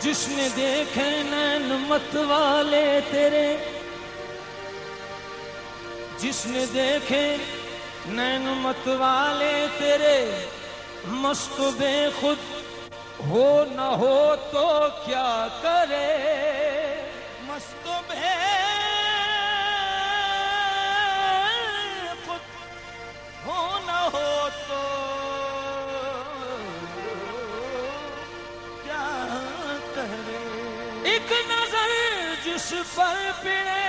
جس نے دیکھے نین مت والے تیرے، جس نے دیکھے نین مت والے تیرے، مست بے خود ہو نہ ہو تو کیا کرے، مست بے خود ہو نہ ہو تو کیا کرے، ایک نظر جس پر پڑے،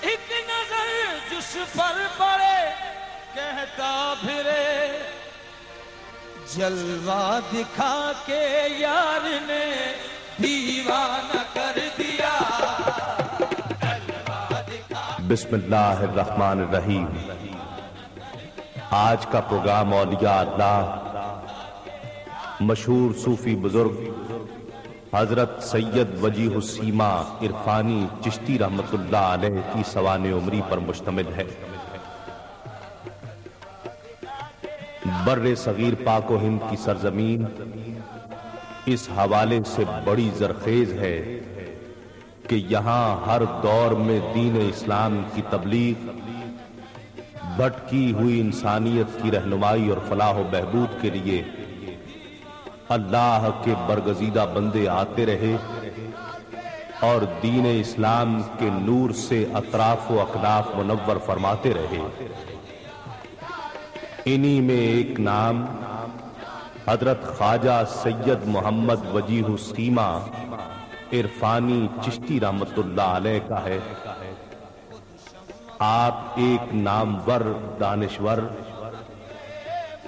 ایک نظر جس پر پڑے، کہتا پھرے جلوہ دکھا کے یار نے دیوانہ کر دیا، جلوہ دکھا۔ بسم اللہ الرحمن الرحیم۔ آج کا پروگرام اولیاء اللہ مشہور صوفی بزرگ حضرت سید وجیہ السیما عرفانی چشتی رحمت اللہ علیہ کی سوانح عمری پر مشتمل ہے۔ بر صغیر پاک و ہند کی سرزمین اس حوالے سے بڑی زرخیز ہے کہ یہاں ہر دور میں دین اسلام کی تبلیغ، بھٹکی ہوئی انسانیت کی رہنمائی اور فلاح و بہبود کے لیے اللہ کے برگزیدہ بندے آتے رہے اور دین اسلام کے نور سے اطراف و اکناف منور فرماتے رہے۔ انہی میں ایک نام حضرت خواجہ سید محمد وجیہ السیما عرفانی چشتی رحمت اللہ علیہ کا ہے۔ آپ ایک نامور دانشور،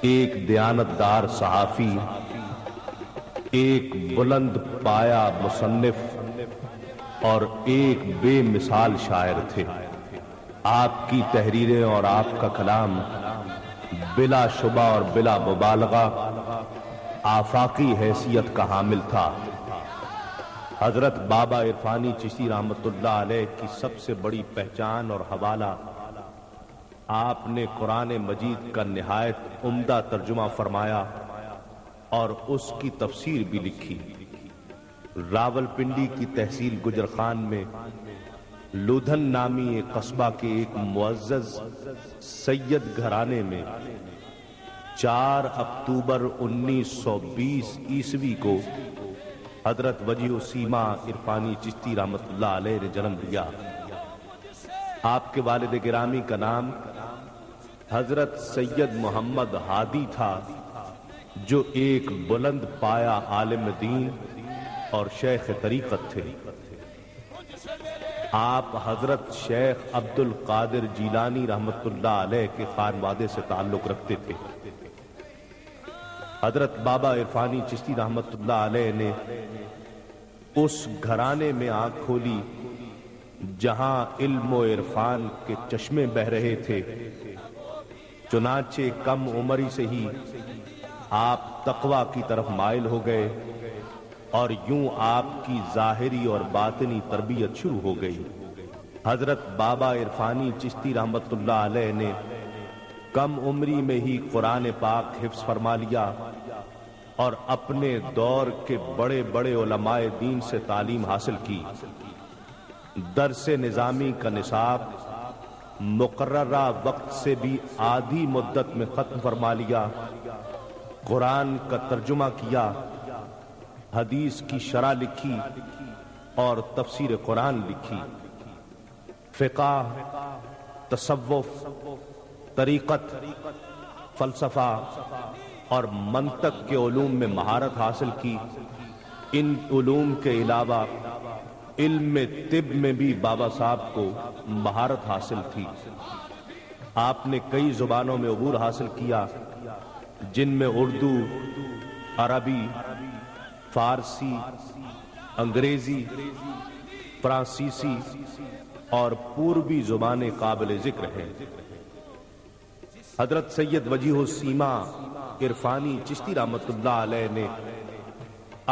ایک دیانتدار صحافی، ایک بلند پایا مصنف اور ایک بے مثال شاعر تھے۔ آپ کی تحریریں اور آپ کا کلام بلا شبہ اور بلا مبالغہ آفاقی حیثیت کا حامل تھا۔ حضرت بابا عرفانی چشتی رحمت اللہ علیہ کی سب سے بڑی پہچان اور حوالہ، آپ نے قرآن مجید کا نہایت عمدہ ترجمہ فرمایا اور اس کی تفسیر بھی لکھی۔ راولپنڈی کی تحصیل گجرخان میں لودھن نامی ایک قصبہ کے ایک معزز سید گھرانے میں 4 اکتوبر 1920 عیسوی کو حضرت وجیہ السیما عرفانی چشتی رحمت اللہ علیہ نے جنم لیا۔ آپ کے والد گرامی کا نام حضرت سید محمد ہادی تھا، جو ایک بلند پایا عالم دین اور شیخ طریقت تھے۔ آپ حضرت شیخ عبد القادر جیلانی رحمت اللہ علیہ کے خانوادے سے تعلق رکھتے تھے۔ حضرت بابا عرفانی چشتی رحمت اللہ علیہ نے اس گھرانے میں آنکھ کھولی جہاں علم و عرفان کے چشمے بہ رہے تھے، چنانچہ کم عمری سے ہی آپ تقوی کی طرف مائل ہو گئے اور یوں آپ کی ظاہری اور باطنی تربیت شروع ہو گئی۔ حضرت بابا عرفانی چشتی رحمت اللہ علیہ نے کم عمری میں ہی قرآن پاک حفظ فرما لیا اور اپنے دور کے بڑے بڑے علماء دین سے تعلیم حاصل کی۔ درس نظامی کا نصاب مقررہ وقت سے بھی آدھی مدت میں ختم فرما لیا، قرآن کا ترجمہ کیا، حدیث کی شرح لکھی اور تفسیر قرآن لکھی، فقہ، تصوف، طریقت، فلسفہ اور منطق کے علوم میں مہارت حاصل کی۔ ان علوم کے علاوہ علم طب میں بھی بابا صاحب کو مہارت حاصل تھی۔ آپ نے کئی زبانوں میں عبور حاصل کیا، جن میں اردو، عربی، فارسی، انگریزی، فرانسیسی اور پوربی زبانیں قابل ذکر ہیں۔ حضرت سید وجیہ السیما عرفانی چشتی رحمت اللہ علیہ نے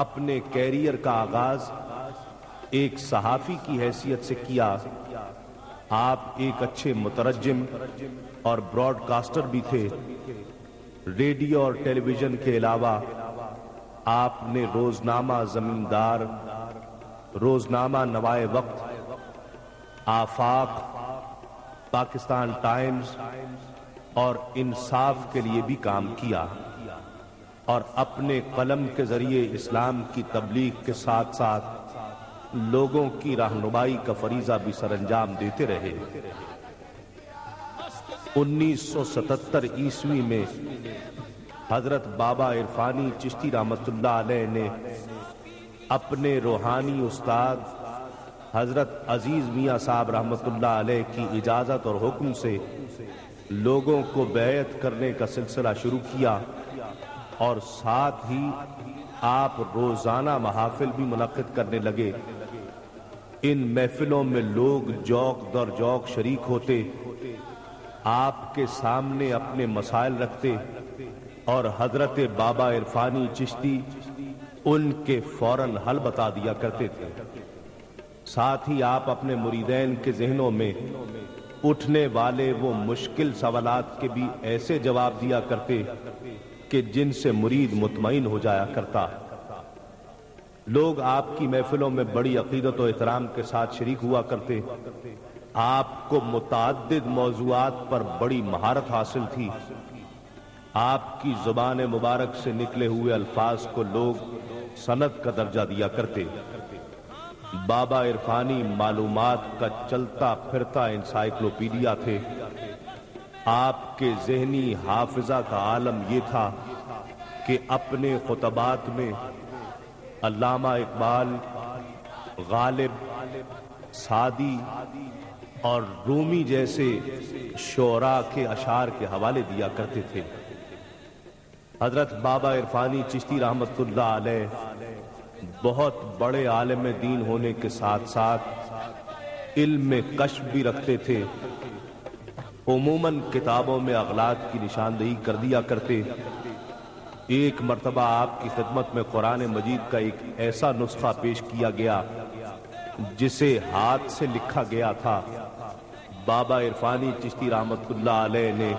اپنے کیریئر کا آغاز ایک صحافی کی حیثیت سے کیا۔ آپ ایک اچھے مترجم اور براڈ کاسٹر بھی تھے۔ ریڈیو اور ٹیلی ویژن کے علاوہ آپ نے روزنامہ زمیندار، روزنامہ نوائے وقت، آفاق، پاکستان ٹائمز اور انصاف کے لیے بھی کام کیا، اور اپنے قلم کے ذریعے اسلام کی تبلیغ کے ساتھ ساتھ لوگوں کی رہنمائی کا فریضہ بھی سر انجام دیتے رہے۔ 1977 عیسوی میں حضرت بابا عرفانی چشتی رحمت اللہ علیہ نے اپنے روحانی استاد حضرت عزیز میاں صاحب رحمت اللہ علیہ کی اجازت اور حکم سے لوگوں کو بیعت کرنے کا سلسلہ شروع کیا، اور ساتھ ہی آپ روزانہ محافل بھی منعقد کرنے لگے۔ ان محفلوں میں لوگ جوق در جوق شریک ہوتے، آپ کے سامنے اپنے مسائل رکھتے، اور حضرت بابا عرفانی چشتی ان کے فوراً حل بتا دیا کرتے تھے۔ ساتھ ہی آپ اپنے مریدین کے ذہنوں میں اٹھنے والے وہ مشکل سوالات کے بھی ایسے جواب دیا کرتے کہ جن سے مرید مطمئن ہو جایا کرتا۔ لوگ آپ کی محفلوں میں بڑی عقیدت و احترام کے ساتھ شریک ہوا کرتے۔ آپ کو متعدد موضوعات پر بڑی مہارت حاصل تھی۔ آپ کی زبان مبارک سے نکلے ہوئے الفاظ کو لوگ سند کا درجہ دیا کرتے۔ بابا عرفانی معلومات کا چلتا پھرتا انسائکلوپیڈیا تھے۔ آپ کے ذہنی حافظہ کا عالم یہ تھا کہ اپنے خطبات میں علامہ اقبال، غالب، سعدی اور رومی جیسے شعراء کے اشعار کے حوالے دیا کرتے تھے۔ حضرت بابا عرفانی چشتی رحمت اللہ علیہ بہت بڑے عالم دین ہونے کے ساتھ ساتھ علم میں کشف بھی رکھتے تھے۔ عموماً کتابوں میں اغلاط کی نشاندہی کر دیا کرتے۔ ایک مرتبہ آپ کی خدمت میں قرآن مجید کا ایک ایسا نسخہ پیش کیا گیا جسے ہاتھ سے لکھا گیا تھا۔ بابا عرفانی چشتی رحمت اللہ علیہ نے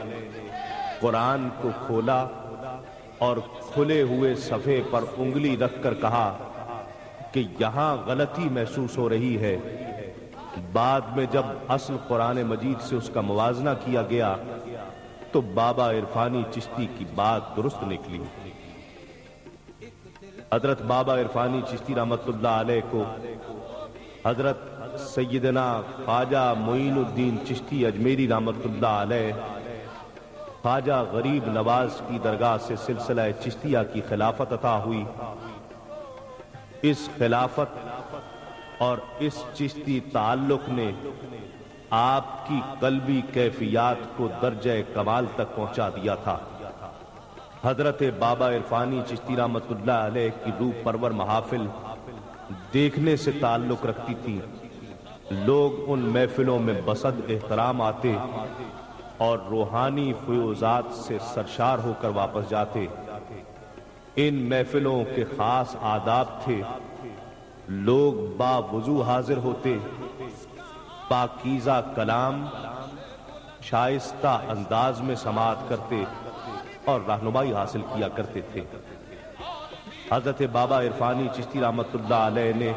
قرآن کو کھولا اور کھلے ہوئے صفحے پر انگلی رکھ کر کہا کہ یہاں غلطی محسوس ہو رہی ہے۔ بعد میں جب اصل قرآن مجید سے اس کا موازنہ کیا گیا تو بابا عرفانی چشتی کی بات درست نکلی۔ حضرت بابا عرفانی چشتی رحمت اللہ علیہ کو حضرت سیدنا خواجہ معین الدین چشتی اجمیری رحمت اللہ علیہ، خواجہ غریب نواز کی درگاہ سے سلسلہ چشتیہ کی خلافت عطا ہوئی۔ اس خلافت اور اس چشتی تعلق نے آپ کی قلبی کیفیات کو درجہ کمال تک پہنچا دیا تھا۔ حضرت بابا عرفانی چشتی رحمت اللہ علیہ کی روح پرور محافل دیکھنے سے تعلق رکھتی تھی۔ لوگ ان محفلوں میں بصد احترام آتے اور روحانی فیوزات سے سرشار ہو کر واپس جاتے۔ ان محفلوں کے خاص آداب تھے۔ لوگ باوضو حاضر ہوتے، پاکیزہ کلام، شائستہ انداز میں سماعت کرتے اور رہنمائی حاصل کیا کرتے تھے۔ حضرت بابا عرفانی چشتی رحمت اللہ علیہ نے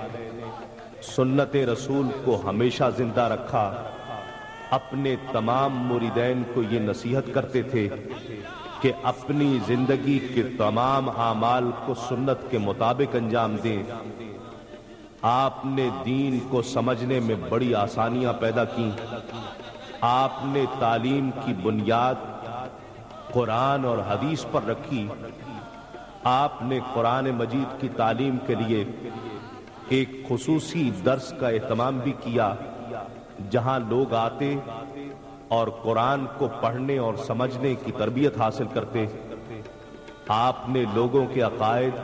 سنت رسول کو ہمیشہ زندہ رکھا۔ اپنے تمام مریدین کو یہ نصیحت کرتے تھے کہ اپنی زندگی کے تمام اعمال کو سنت کے مطابق انجام دیں۔ آپ نے دین کو سمجھنے میں بڑی آسانیاں پیدا کیں۔ آپ نے تعلیم کی بنیاد قرآن اور حدیث پر رکھی۔ آپ نے قرآن مجید کی تعلیم کے لیے ایک خصوصی درس کا اہتمام بھی کیا، جہاں لوگ آتے اور قرآن کو پڑھنے اور سمجھنے کی تربیت حاصل کرتے۔ آپ نے لوگوں کے عقائد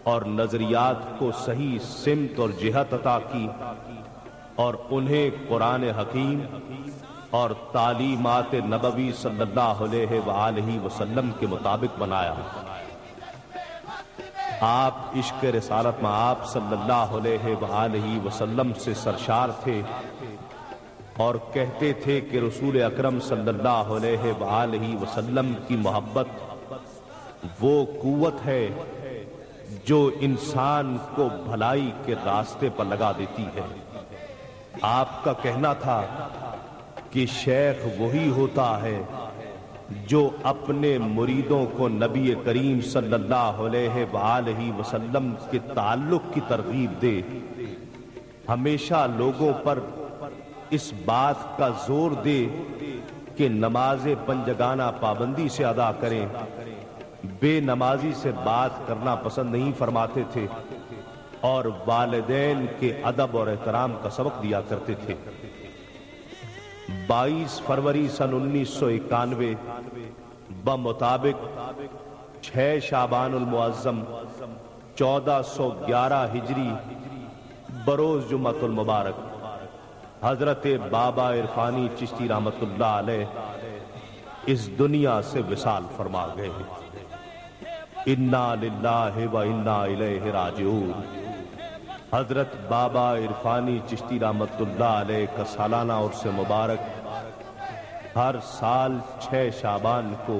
اور نظریات کو صحیح سمت اور جہت عطا کی اور انہیں قرآن حکیم اور تعلیمات نبوی صلی اللہ علیہ وآلہ وسلم کے مطابق بنایا۔ آپ عشق رسالت میں آپ صلی اللہ علیہ وآلہ وسلم سے سرشار تھے اور کہتے تھے کہ رسول اکرم صلی اللہ علیہ وآلہ وسلم کی محبت وہ قوت ہے جو انسان کو بھلائی کے راستے پر لگا دیتی ہے۔ آپ کا کہنا تھا کہ شیخ وہی ہوتا ہے جو اپنے مریدوں کو نبی کریم صلی اللہ علیہ وآلہ وسلم کے تعلق کی ترغیب دے، ہمیشہ لوگوں پر اس بات کا زور دے کہ نماز پنجگانہ پابندی سے ادا کریں، بے نمازی سے بات کرنا پسند نہیں فرماتے تھے اور والدین کے ادب اور احترام کا سبق دیا کرتے تھے۔ 22 فروری سن 1991 بمطابق 6 شعبان المعظم 1411 ہجری بروز جمعۃ المبارک حضرت بابا عرفانی چشتی رحمت اللہ علیہ اس دنیا سے وصال فرما گئے۔ انا للہ و انا الیہ راجعون۔ حضرت بابا عرفانی چشتی رحمت اللہ علیہ کا سالانہ عرس مبارک ہر سال 6 شعبان کو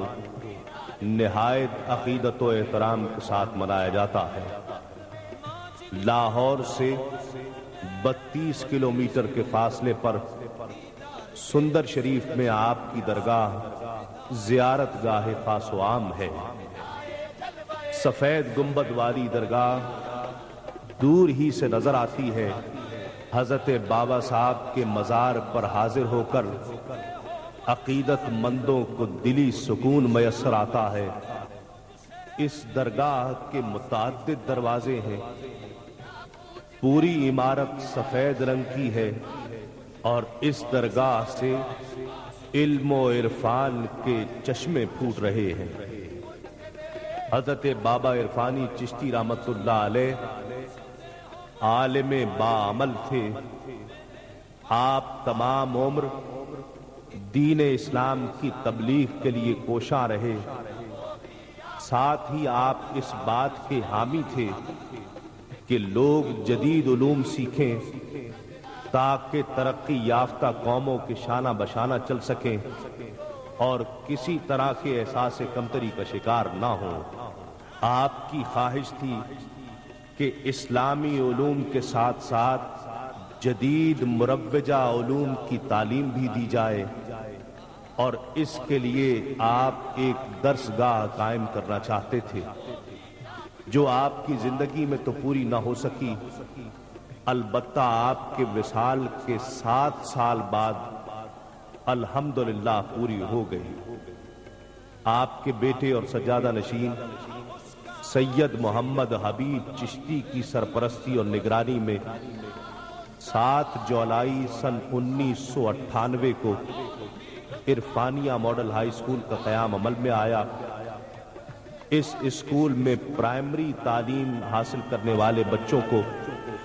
نہایت عقیدت و احترام کے ساتھ منایا جاتا ہے۔ لاہور سے 32 کلومیٹر کے فاصلے پر سندر شریف میں آپ کی درگاہ زیارت گاہ خاص و عام ہے۔ سفید گنبد والی درگاہ دور ہی سے نظر آتی ہے۔ حضرت بابا صاحب کے مزار پر حاضر ہو کر عقیدت مندوں کو دلی سکون میسر آتا ہے۔ اس درگاہ کے متعدد دروازے ہیں، پوری عمارت سفید رنگ کی ہے اور اس درگاہ سے علم و عرفان کے چشمے پھوٹ رہے ہیں۔ حضرت بابا عرفانی چشتی رحمت اللہ علیہ عالم باعمل تھے۔ آپ تمام عمر دین اسلام کی تبلیغ کے لیے کوشاں رہے، ساتھ ہی آپ اس بات کے حامی تھے کہ لوگ جدید علوم سیکھیں تاکہ ترقی یافتہ قوموں کے شانہ بشانہ چل سکیں اور کسی طرح کے احساس کمتری کا شکار نہ ہوں۔ آپ کی خواہش تھی کہ اسلامی علوم کے ساتھ ساتھ جدید مروجہ علوم کی تعلیم بھی دی جائے اور اس کے لیے آپ ایک درس گاہ قائم کرنا چاہتے تھے جو آپ کی زندگی میں تو پوری نہ ہو سکی، البتہ آپ کے وصال کے 7 سال بعد الحمدللہ پوری ہو گئی۔ آپ کے بیٹے اور سجادہ نشین سید محمد حبیب چشتی کی سرپرستی اور نگرانی میں 7 جولائی سن 1998 کو عرفانیہ ماڈل ہائی اسکول کا قیام عمل میں آیا۔ اس اسکول میں پرائمری تعلیم حاصل کرنے والے بچوں کو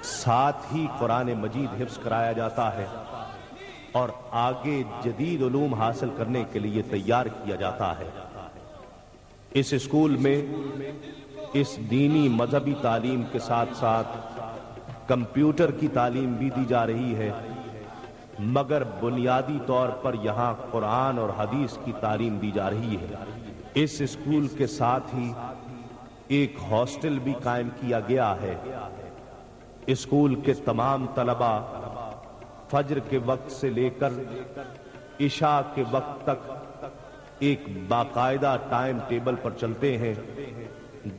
ساتھ ہی قرآن مجید حفظ کرایا جاتا ہے اور آگے جدید علوم حاصل کرنے کے لیے تیار کیا جاتا ہے۔ اس اسکول میں اس دینی مذہبی تعلیم کے ساتھ ساتھ کمپیوٹر کی تعلیم بھی دی جا رہی ہے، مگر بنیادی طور پر یہاں قرآن اور حدیث کی تعلیم دی جا رہی ہے۔ اس اسکول کے ساتھ ہی ایک ہاسٹل بھی قائم کیا گیا ہے۔ اسکول کے تمام طلباء فجر کے وقت سے لے کر عشاء کے وقت تک ایک باقاعدہ ٹائم ٹیبل پر چلتے ہیں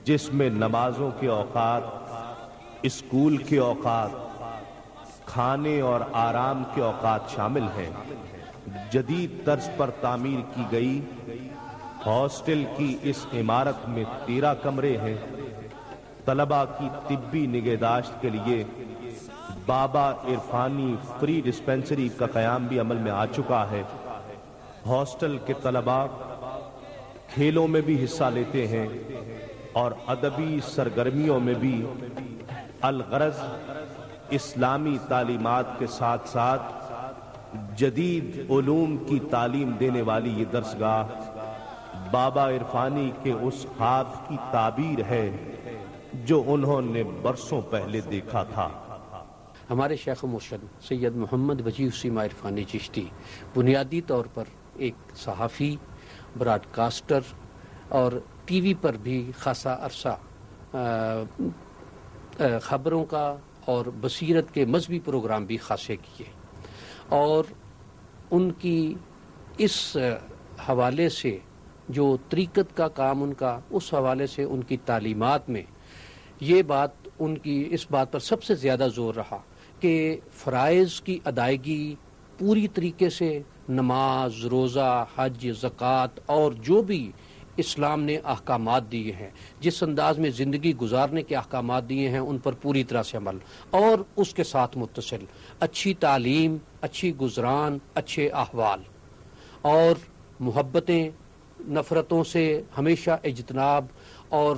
جس میں نمازوں کے اوقات، اسکول کے اوقات، کھانے اور آرام کے اوقات شامل ہیں۔ جدید طرز پر تعمیر کی گئی ہاسٹل کی اس عمارت میں 13 کمرے ہیں۔ طلباء کی طبی نگہداشت کے لیے بابا عرفانی فری ڈسپینسری کا قیام بھی عمل میں آ چکا ہے۔ ہاسٹل کے طلباء کھیلوں میں بھی حصہ لیتے ہیں اور ادبی سرگرمیوں میں بھی، الغرض اسلامی تعلیمات کے ساتھ ساتھ جدید علوم کی تعلیم دینے والی یہ درسگاہ بابا عرفانی کے اس خواب کی تعبیر ہے جو انہوں نے برسوں پہلے دیکھا تھا۔ ہمارے شیخ و مرشد سید محمد وجیہ السیما عرفانی چشتی بنیادی طور پر ایک صحافی، براڈ کاسٹر اور ٹی وی پر بھی خاصا عرصہ خبروں کا اور بصیرت کے مذہبی پروگرام بھی خاصے کیے، اور ان کی اس حوالے سے جو طریقت کا کام ان کا، اس حوالے سے ان کی تعلیمات میں یہ بات، ان کی اس بات پر سب سے زیادہ زور رہا کہ فرائض کی ادائیگی پوری طریقے سے، نماز، روزہ، حج، زکوٰۃ اور جو بھی اسلام نے احکامات دیے ہیں، جس انداز میں زندگی گزارنے کے احکامات دیے ہیں، ان پر پوری طرح سے عمل، اور اس کے ساتھ متصل اچھی تعلیم، اچھی گزران، اچھے احوال، اور محبتیں، نفرتوں سے ہمیشہ اجتناب، اور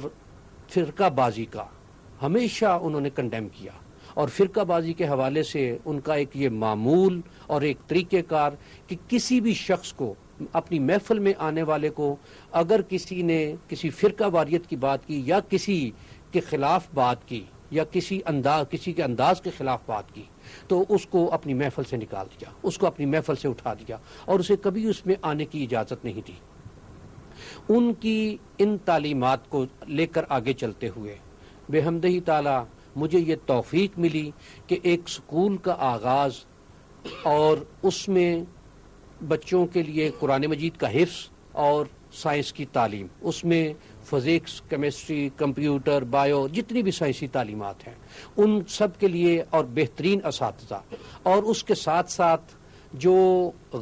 فرقہ بازی کا ہمیشہ انہوں نے کنڈیم کیا، اور فرقہ بازی کے حوالے سے ان کا ایک یہ معمول اور ایک طریقہ کار کہ کسی بھی شخص کو، اپنی محفل میں آنے والے کو، اگر کسی نے کسی فرقہ واریت کی بات کی یا کسی کے خلاف بات کی یا کسی کے انداز کے خلاف بات کی، تو اس کو اپنی محفل سے نکال دیا، اس کو اپنی محفل سے اٹھا دیا، اور اسے کبھی اس میں آنے کی اجازت نہیں دی۔ ان کی ان تعلیمات کو لے کر آگے چلتے ہوئے بحمدہ تعالی مجھے یہ توفیق ملی کہ ایک سکول کا آغاز، اور اس میں بچوں کے لیے قرآن مجید کا حفظ اور سائنس کی تعلیم، اس میں فزکس، کیمسٹری، کمپیوٹر، بایو، جتنی بھی سائنسی تعلیمات ہیں ان سب کے لیے، اور بہترین اساتذہ، اور اس کے ساتھ ساتھ جو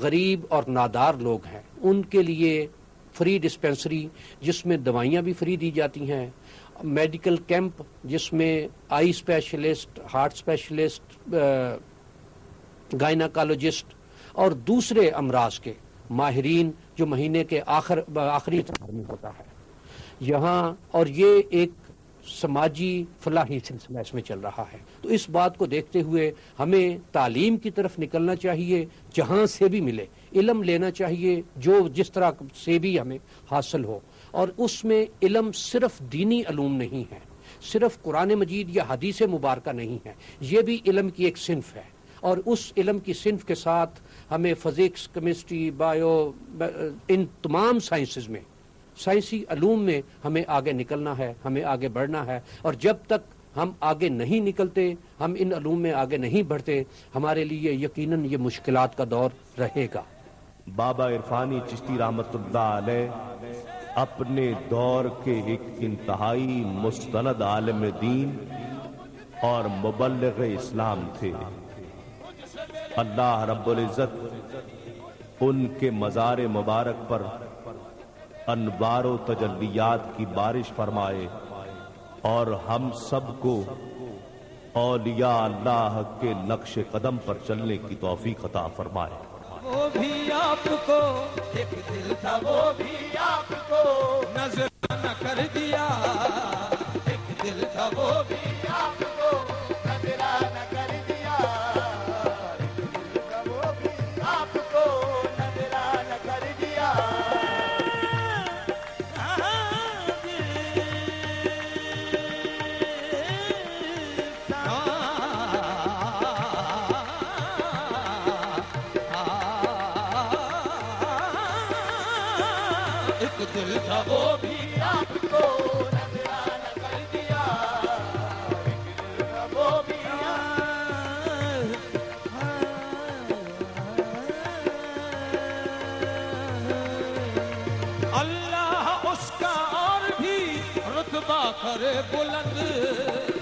غریب اور نادار لوگ ہیں ان کے لیے فری ڈسپینسری، جس میں دوائیاں بھی فری دی جاتی ہیں، میڈیکل کیمپ جس میں آئی اسپیشلسٹ، ہارٹ اسپیشلسٹ، گائناکالوجسٹ اور دوسرے امراض کے ماہرین جو مہینے کے آخری اتوار میں ہوتا ہے یہاں، اور یہ ایک سماجی فلاحی سلسلہ اس میں چل رہا ہے۔ تو اس بات کو دیکھتے ہوئے ہمیں تعلیم کی طرف نکلنا چاہیے، جہاں سے بھی ملے علم لینا چاہیے، جو جس طرح سے بھی ہمیں حاصل ہو، اور اس میں علم صرف دینی علوم نہیں ہے، صرف قرآن مجید یا حدیث مبارکہ نہیں ہے، یہ بھی علم کی ایک صنف ہے، اور اس علم کی صنف کے ساتھ ہمیں فزکس، کیمسٹری، بایو، ان تمام سائنسز میں، سائنسی علوم میں ہمیں آگے نکلنا ہے، ہمیں آگے بڑھنا ہے، اور جب تک ہم آگے نہیں نکلتے، ہم ان علوم میں آگے نہیں بڑھتے، ہمارے لیے یقیناً یہ مشکلات کا دور رہے گا۔ بابا عرفانی چشتی رحمت اللہ علیہ اپنے دور کے ایک انتہائی مستند عالم دین اور مبلغ اسلام تھے۔ اللہ رب العزت ان کے مزار مبارک پر انوار و تجلیات کی بارش فرمائے، اور ہم سب کو اولیاء اللہ کے نقش قدم پر چلنے کی توفیق عطا فرمائے۔ وہ بھی آپ کو ایک دل تھا، وہ بھی آپ کو نظر نہ کر دیا، ایک دل تھا وہ بھی آپ کو نظر نہ کر دیا، ایک دل تھا وہ بھی آپ کو نظر نہ کر دیا۔ دل تھا وہ بھی آپ کو نذرانہ کر دیا، دل تھا وہ بھی اللہ اس کا اور بھی رتبہ کرے بلند۔